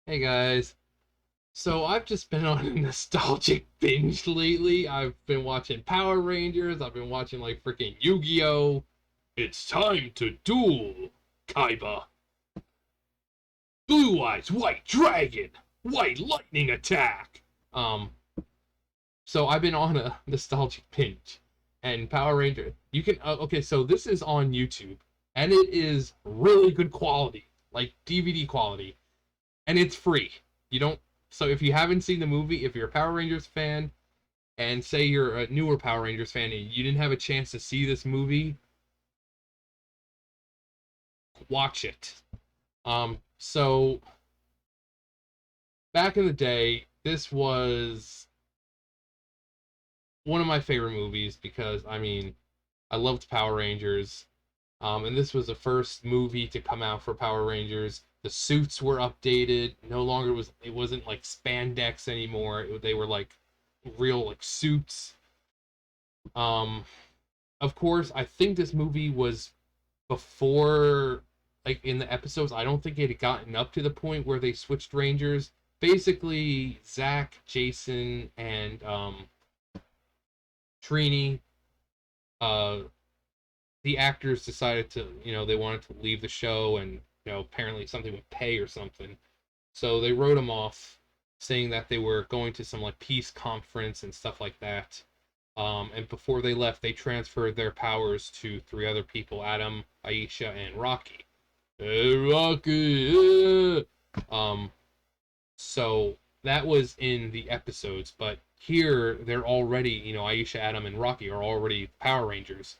Hey guys. So I've just been on a nostalgic binge lately. I've been watching Power Rangers. I've been watching like freaking Yu-Gi-Oh! It's time to duel, Kaiba. Blue Eyes White Dragon. White Lightning Attack. Um, so I've been on a nostalgic binge. And Power Ranger, you can okay, so this is on YouTube and it is really good quality, like DVD quality, and it's free. You don't So if you haven't seen the movie, if you're a Power Rangers fan, and say you're a newer Power Rangers fan and you didn't have a chance to see this movie, watch it. So back in the day, this was one of my favorite movies because I loved Power Rangers. And this was the first movie to come out for Power Rangers. The suits were updated. No longer was it wasn't like spandex anymore. They were like real like suits. Um, of course, I think this movie was before, like in the episodes. I don't think it had gotten up to the point where they switched Rangers. Basically, Zach, Jason, and Trini, uh, the actors decided to, they wanted to leave the show, and apparently something with pay or something. So they wrote them off, saying that they were going to some like peace conference and stuff like that. And before they left, they transferred their powers to three other people: Adam, Aisha, and Rocky. Hey, Rocky! So that was in the episodes, but here they're already, Aisha, Adam, and Rocky are already Power Rangers.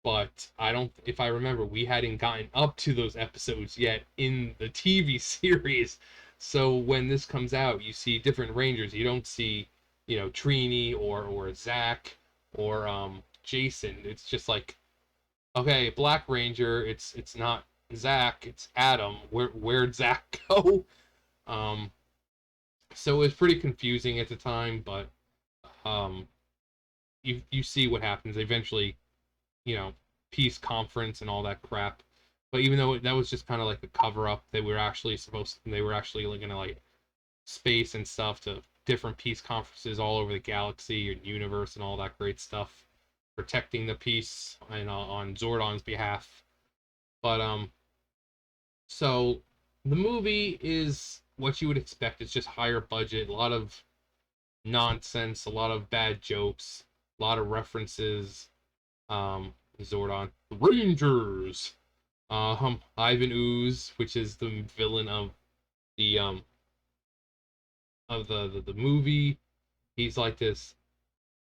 But I don't, if I remember, we hadn't gotten up to those episodes yet in the TV series. So when this comes out, you see different Rangers. You don't see, Trini or Zach or Jason. It's just like, okay, Black Ranger. It's not Zach. It's Adam. Where'd Zach go? Um, so it was pretty confusing at the time, but um, you see what happens eventually. You know, peace conference and all that crap. But even though that was just kind of like a cover up, they were actually like gonna like space and stuff to different peace conferences all over the galaxy and universe and all that great stuff, protecting the peace and on Zordon's behalf. But so the movie is what you would expect. It's just higher budget, a lot of nonsense, a lot of bad jokes, a lot of references. Zordon Rangers. Ivan Ooze, which is the villain of the the movie. He's like this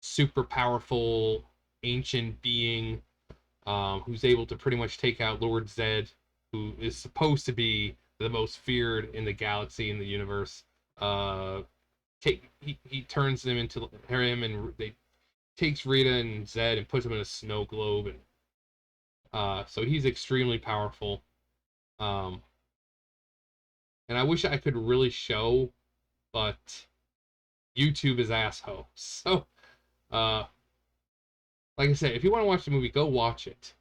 super powerful ancient being, who's able to pretty much take out Lord Zed, who is supposed to be the most feared in the galaxy, in the universe. Uh, he turns them into him, and they takes Rita and Zed and puts them in a snow globe, and so he's extremely powerful. Um, and I wish I could really show, but YouTube is asshole. So, uh, like I said, if you want to watch the movie, go watch it.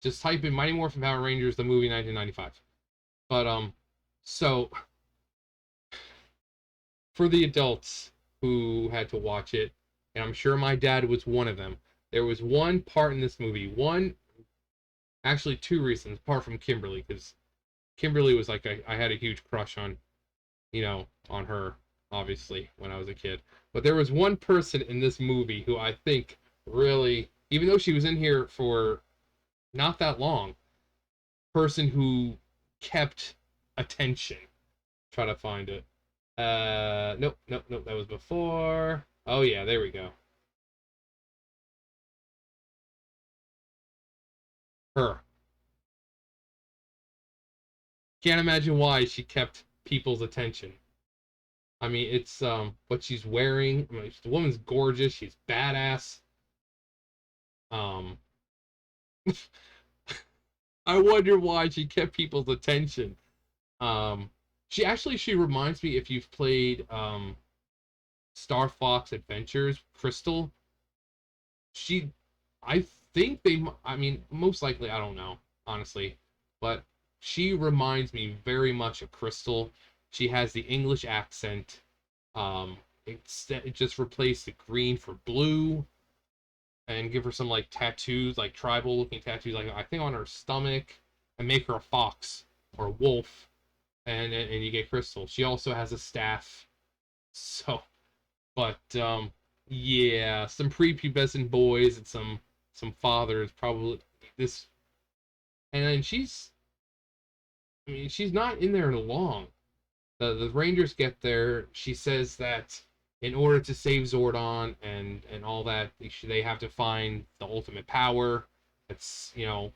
Just type in Mighty Morphin Power Rangers, the movie 1995. But so for the adults who had to watch it, and I'm sure my dad was one of them. There was one part in this movie, actually two reasons, apart from Kimberly, because Kimberly was like I had a huge crush on, on her, obviously, when I was a kid. But there was one person in this movie who I think really, even though she was in here for not that long, person who kept attention. Try to find it. Nope, nope, nope. That was before. Oh yeah, there we go. Her. Can't imagine why she kept people's attention. I mean, it's what she's wearing. I mean, the woman's gorgeous. She's badass. Um, I wonder why she kept people's attention. Um, she reminds me, if you've played Star Fox Adventures, Crystal. She, I think they. I mean, most likely, I don't know, honestly, but she reminds me very much of Crystal. She has the English accent. It just replace the green for blue and give her some like tattoos, like tribal looking tattoos, like I think on her stomach, and make her a fox or a wolf, and you get Crystal. She also has a staff. So, but yeah, some prepubescent boys and some fathers probably this, and then I mean, she's not in there long. The Rangers get there. She says that in order to save Zordon and all that, they have to find the ultimate power. That's in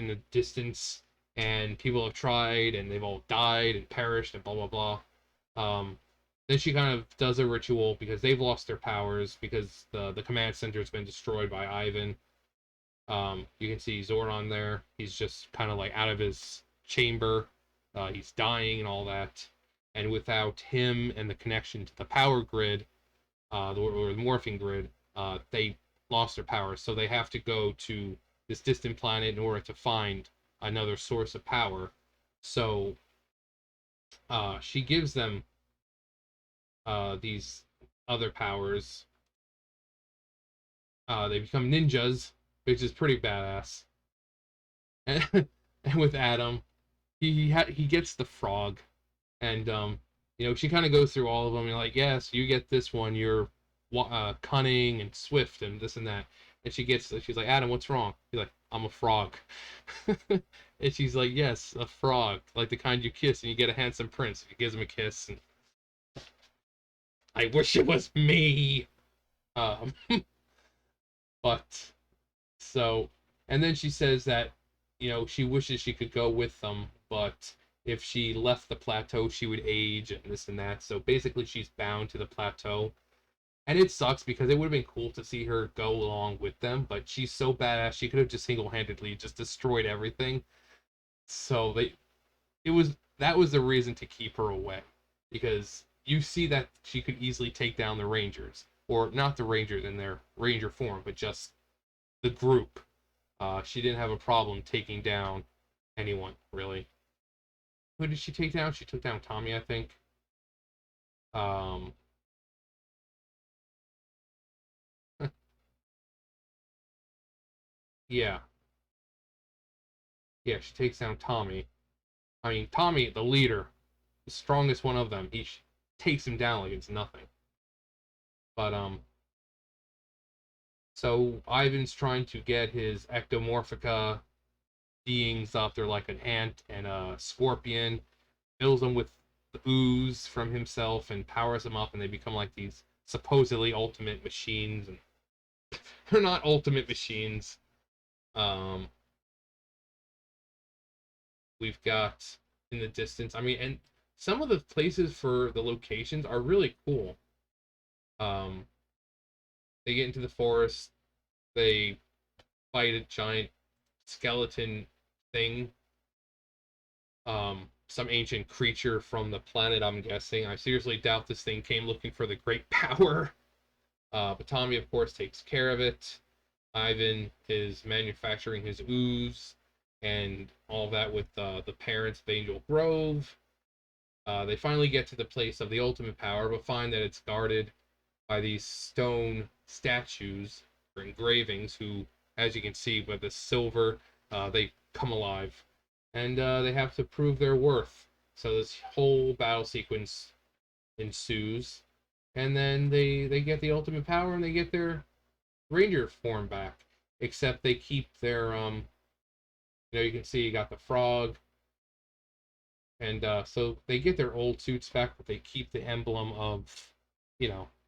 the distance, and people have tried, and they've all died and perished, and blah blah blah. Then she kind of does a ritual because they've lost their powers because the command center has been destroyed by Ivan. You can see Zordon there. He's just kind of like out of his chamber. He's dying and all that. And without him and the connection to the power grid, or the morphing grid, they lost their power. So they have to go to this distant planet in order to find another source of power. So she gives them these other powers. They become ninjas, which is pretty badass. And, and with Adam, he gets the frog, and she kind of goes through all of them. And like, yes, you get this one. You're cunning and swift and this and that. And she's like, Adam, what's wrong? He's like, I'm a frog. And she's like, yes, a frog, like the kind you kiss and you get a handsome prince. He gives him a kiss, and I wish it was me. Um, but so, and then she says that, she wishes she could go with them, but if she left the plateau, she would age and this and that. So basically, she's bound to the plateau. And it sucks because it would have been cool to see her go along with them, but she's so badass, she could have just single-handedly just destroyed everything. So that was the reason to keep her away. Because you see that she could easily take down the Rangers. Or not the Rangers in their Ranger form, but just the group. She didn't have a problem taking down anyone, really. Who did she take down? She took down Tommy, I think. Um, yeah. Yeah, she takes down Tommy. I mean, Tommy, the leader, the strongest one of them, takes him down like it's nothing. But, so Ivan's trying to get his ectomorphica beings up. They're like an ant and a scorpion. Fills them with the ooze from himself and powers them up, and they become like these supposedly ultimate machines. And they're not ultimate machines. Um, we've got in the distance. I mean, and some of the places for the locations are really cool. Um, they get into the forest. They fight a giant skeleton thing. Some ancient creature from the planet, I'm guessing. I seriously doubt this thing came looking for the great power. But Tommy, of course, takes care of it. Ivan is manufacturing his ooze and all that with the parents of Angel Grove. They finally get to the place of the ultimate power, but find that it's guarded by these stone statues or engravings who, as you can see, with the silver, they come alive. And they have to prove their worth. So this whole battle sequence ensues. And then they get the ultimate power and they get their Ranger form back. Except they keep their, you can see you got the frog. And so they get their old suits back, but they keep the emblem of,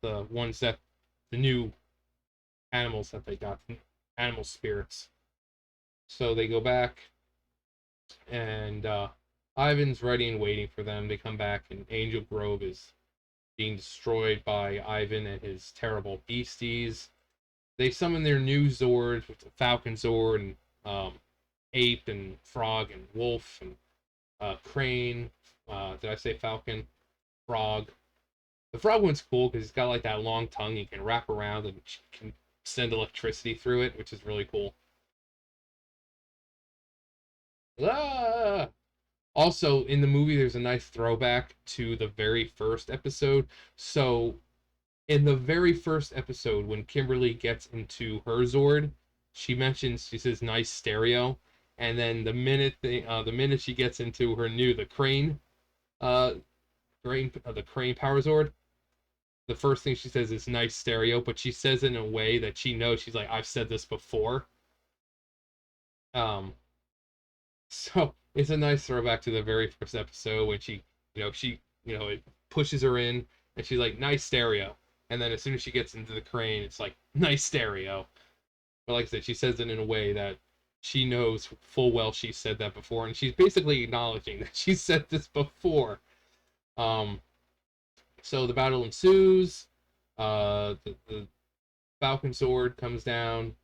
the ones the new animals that they got, animal spirits. So they go back, and Ivan's ready and waiting for them. They come back, and Angel Grove is being destroyed by Ivan and his terrible beasties. They summon their new Zords, with the Falcon Zord and Ape and Frog and Wolf and Crane. Did I say Falcon? Frog. The frog one's cool because he's got like that long tongue. You can wrap around and can send electricity through it, which is really cool. Ah! Also, in the movie, there's a nice throwback to the very first episode. So, in the very first episode, when Kimberly gets into her Zord, she says nice stereo, and then the minute she gets into her the uh, the crane power Zord, the first thing she says is nice stereo, but she says it in a way that she knows she's like, I've said this before. Um, so it's a nice throwback to the very first episode when it pushes her in and she's like, nice stereo. And then as soon as she gets into the crane, it's like, nice stereo. But like I said, she says it in a way that she knows full well she said that before, and she's basically acknowledging that she said this before. Um, so the battle ensues. The Falcon Sword comes down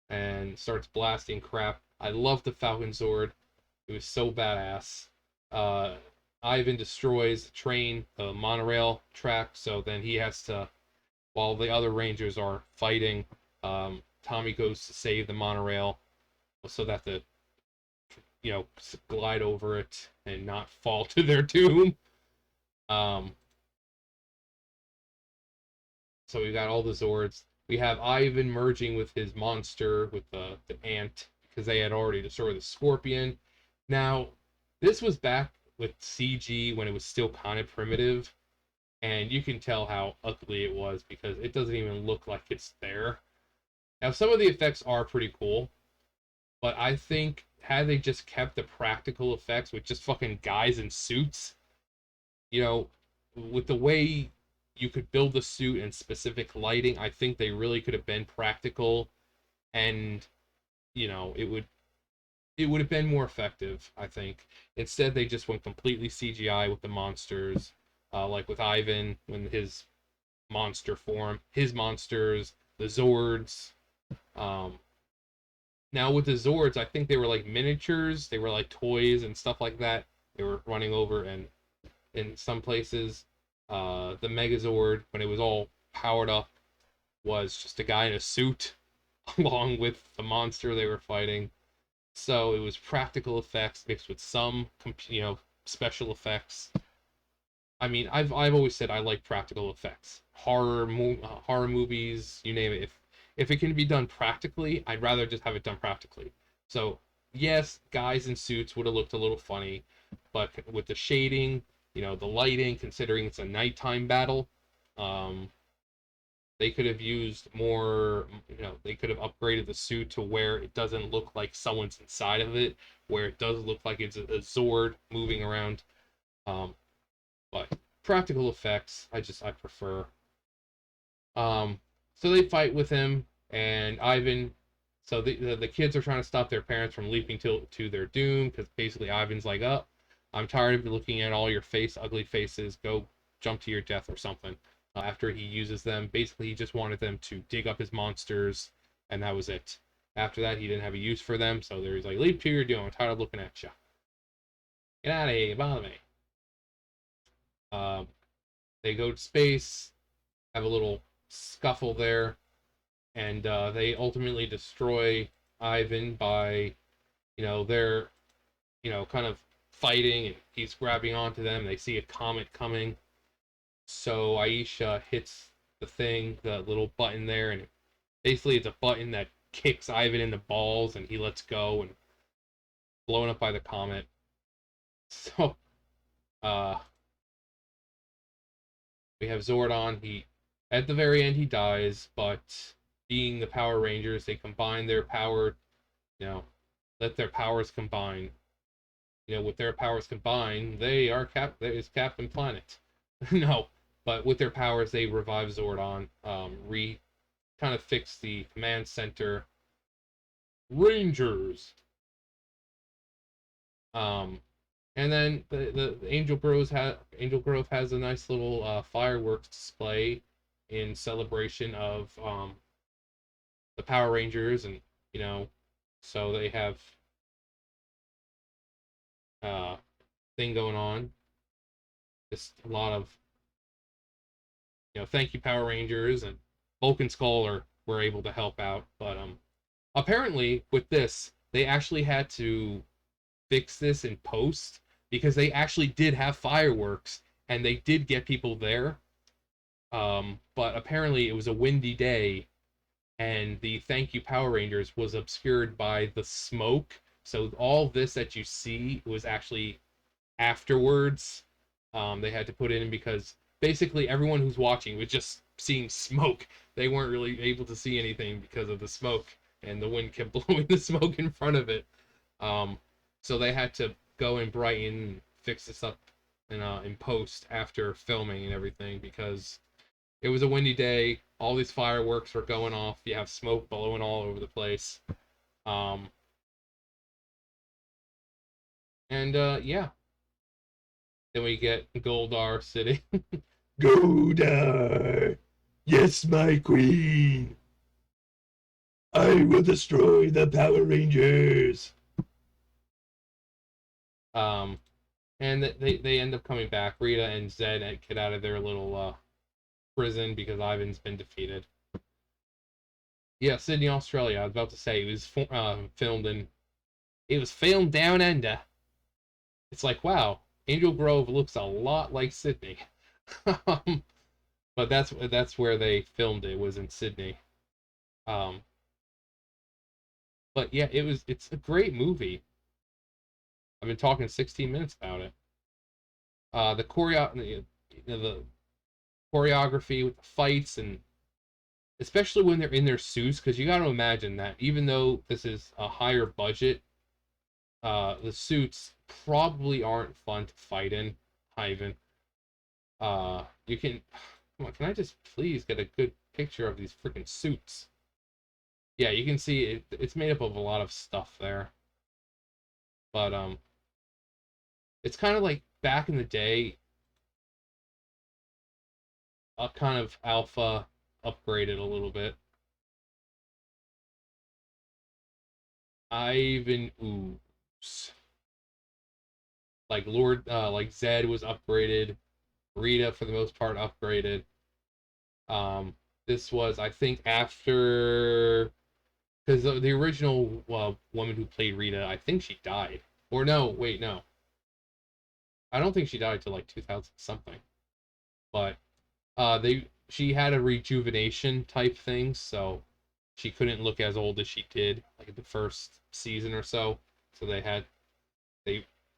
and starts blasting crap. I love the Falcon Sword. It was so badass. Uh, Ivan destroys the train, the monorail track, so then he has to, while the other Rangers are fighting, Tommy goes to save the monorail so that the glide over it and not fall to their doom. Um, so we got all the Zords. We have Ivan merging with his monster with the ant because they had already destroyed the Scorpion. Now, this was back with CG when it was still kind of primitive, and you can tell how ugly it was because it doesn't even look like it's there. Now, some of the effects are pretty cool, but I think had they just kept the practical effects with just fucking guys in suits, you know, with the way you could build the suit and specific lighting, I think they really could have been practical, and it would have been more effective, I think. Instead, they just went completely CGI with the monsters, like with Ivan when his monster form, his monsters, the Zords. Um, Now with the Zords, I think they were like miniatures, they were like toys and stuff like that. They were running over, and in some places, the Megazord, when it was all powered up, was just a guy in a suit along with the monster they were fighting. So it was practical effects mixed with some, special effects. I mean, I've always said I like practical effects. Horror movies, you name it. If it can be done practically, I'd rather just have it done practically. So yes, guys in suits would have looked a little funny, but with the shading, the lighting, considering it's a nighttime battle, um, they could have used more. They could have upgraded the suit to where it doesn't look like someone's inside of it, where it does look like it's a Zord moving around. Um, but practical effects, I prefer. Um, so they fight with him and Ivan. So the kids are trying to stop their parents from leaping to their doom because basically Ivan's like, "Oh, I'm tired of looking at all your ugly faces. Go jump to your death or something." After he uses them, basically he just wanted them to dig up his monsters, and that was it. After that, he didn't have a use for them, so he's like, "Leap to your doom. I'm tired of looking at you. Get out of here, bother me." Um, they go to space, have a little scuffle there, and they ultimately destroy Ivan by, they're, kind of fighting, and he's grabbing onto them. They see a comet coming, so Aisha hits the little button there, and basically it's a button that kicks Ivan in the balls, and he lets go and blown up by the comet. So, uh, we have Zordon. At the very end, he dies, but being the Power Rangers, they combine their power, you know, let their powers combine. With their powers combined, they are is Captain Planet. No, but with their powers, they revive Zordon, kind of fix the command center. Rangers. Um, and then the Angel Grove has a nice little fireworks display in celebration of the Power Rangers, and you know, so they have uh thing going on. Just a lot of thank you Power Rangers, and Bulk and Skull were able to help out, but apparently with this they actually had to fix this in post because they actually did have fireworks and they did get people there. But apparently it was a windy day and the Thank You Power Rangers was obscured by the smoke. So all this that you see was actually afterwards. They had to put it in because basically everyone who's watching was just seeing smoke. They weren't really able to see anything because of the smoke, and the wind kept blowing the smoke in front of it. Um, so they had to go and brighten, fix this up in post after filming and everything because it was a windy day. All these fireworks were going off. You have smoke blowing all over the place. Um, and yeah, then we get Goldar sitting. Goldar, yes, my queen. I will destroy the Power Rangers. Um, and they end up coming back. Rita and Zed get out of their little prison because Ivan's been defeated. Yeah, Sydney, Australia. I was about to say it was filmed in. It was filmed down under. It's like wow, Angel Grove looks a lot like Sydney. But that's where they filmed it, was in Sydney. Um, but yeah, it's a great movie. I've been talking 16 minutes about it. The choreography with the fights, and especially when they're in their suits, because you got to imagine that even though this is a higher budget, the suits probably aren't fun to fight in. Ivan, you can come on, can I just please get a good picture of these freaking suits? Yeah, you can see it's made up of a lot of stuff there, but it's kind of like back in the day, a kind of alpha upgraded a little bit. Ivan Ooze. Like like Zed was upgraded. Rita, for the most part, upgraded. Um, this was, I think, after, because the original woman who played Rita, I think she died. Or no, wait, no, I don't think she died till like 2000 something. But they she had a rejuvenation type thing, so she couldn't look as old as she did like in the first season or so. So they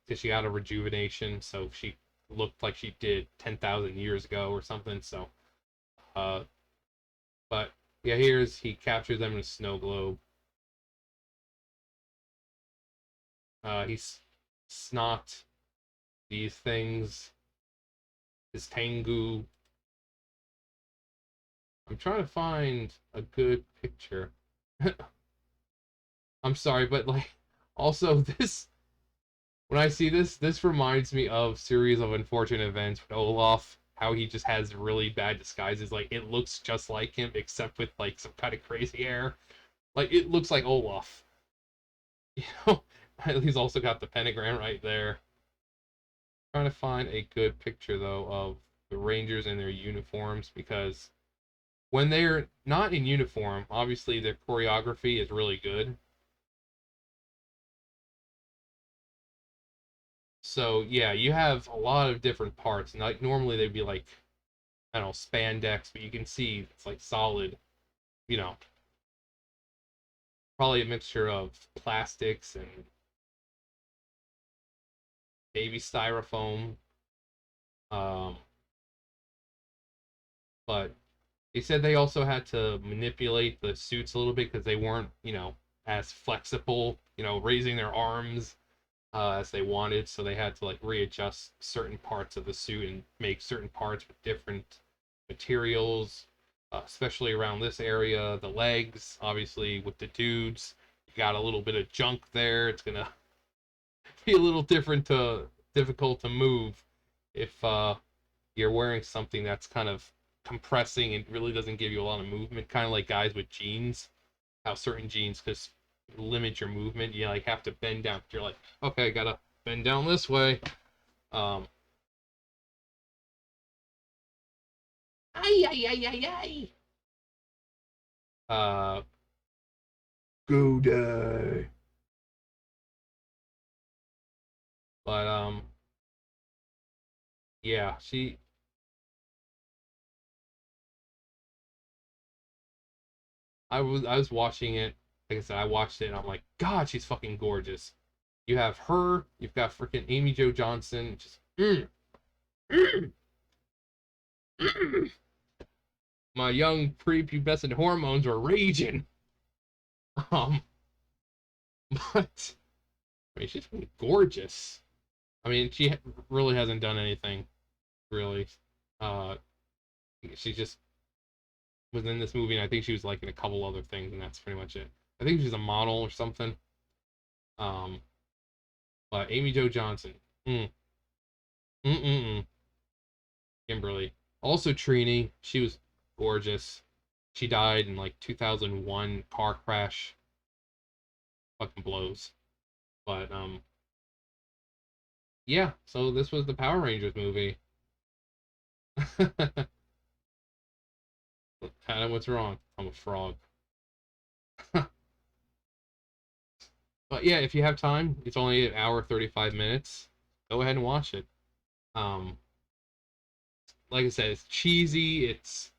because she got a rejuvenation, so she looked like she did 10,000 years ago or something. So, uh, but yeah, here's he captures them in a snow globe. He's snot these things. His Tengu. I'm trying to find a good picture. I'm sorry, but like, also this when I see this reminds me of Series of Unfortunate Events with Olaf. How he just has really bad disguises. Like it looks just like him, except with like some kind of crazy hair. Like it looks like Olaf. You know, he's also got the pentagram right there. Trying to find a good picture though of the Rangers in their uniforms because when they're not in uniform, obviously their choreography is really good. So yeah, you have a lot of different parts. And like normally they'd be like, I don't know, spandex, but you can see it's like solid, you know, probably a mixture of plastics and baby styrofoam. Um, but they said they also had to manipulate the suits a little bit because they weren't, as flexible, raising their arms as they wanted. So they had to like readjust certain parts of the suit and make certain parts with different materials, especially around this area. The legs, obviously, with the dudes, you got a little bit of junk there. It's gonna be a little difficult to move if you're wearing something that's kind of compressing and really doesn't give you a lot of movement. Kind of like guys with jeans, how certain jeans just limit your movement. You like have to bend down. You're like, okay, I gotta bend down this way. Um, ay ay ay ay ay. Uh, Go die. But Yeah, she. I was watching it. Like I said, I watched it and I'm like, God, she's fucking gorgeous. You have her. You've got freaking Amy Jo Johnson. Just mm, mm. My young prepubescent hormones were raging. Um, but I mean, she's gorgeous. I mean, she really hasn't done anything really. Uh, she just was in this movie, and I think she was like in a couple other things, and that's pretty much it. I think she's a model or something. Um, but Amy Jo Johnson, mm, mm, mm, mm. Kimberly, also Trini, she was gorgeous. She died in like 2001 car crash. Fucking blows. But yeah. So this was the Power Rangers movie. Adam, what's wrong? I'm a frog. But yeah, if you have time, it's only an hour 35 minutes. Go ahead and watch it. Um, like I said, it's cheesy. It's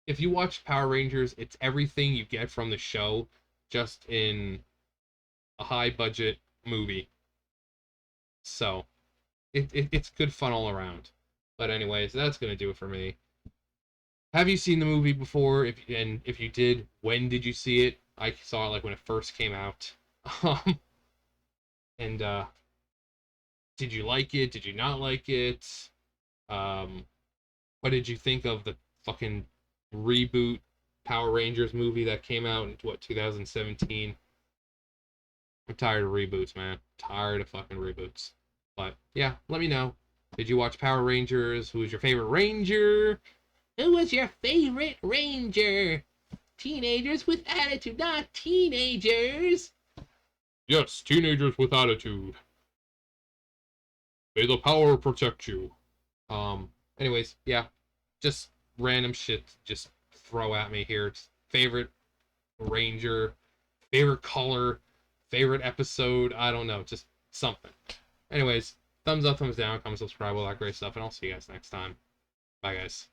if you watch Power Rangers, it's everything you get from the show, just in a high budget movie. So it's good fun all around. But anyways, that's gonna do it for me. Have you seen the movie before? If you did, when did you see it? I saw it like when it first came out. Um, and did you like it? Did you not like it? Um, what did you think of the fucking reboot Power Rangers movie that came out in what 2017? I'm tired of reboots, man. Tired of fucking reboots. But yeah, let me know. Did you watch Power Rangers? Who was your favorite Ranger? Who was your favorite Ranger? Teenagers with attitude, not teenagers. Yes, teenagers with attitude. May the power protect you. Anyways, yeah, just random shit. Just throw at me here. It's favorite Ranger, favorite color, favorite episode. I don't know, just something. Anyways, thumbs up, thumbs down, comment, subscribe, all that great stuff, and I'll see you guys next time. Bye, guys.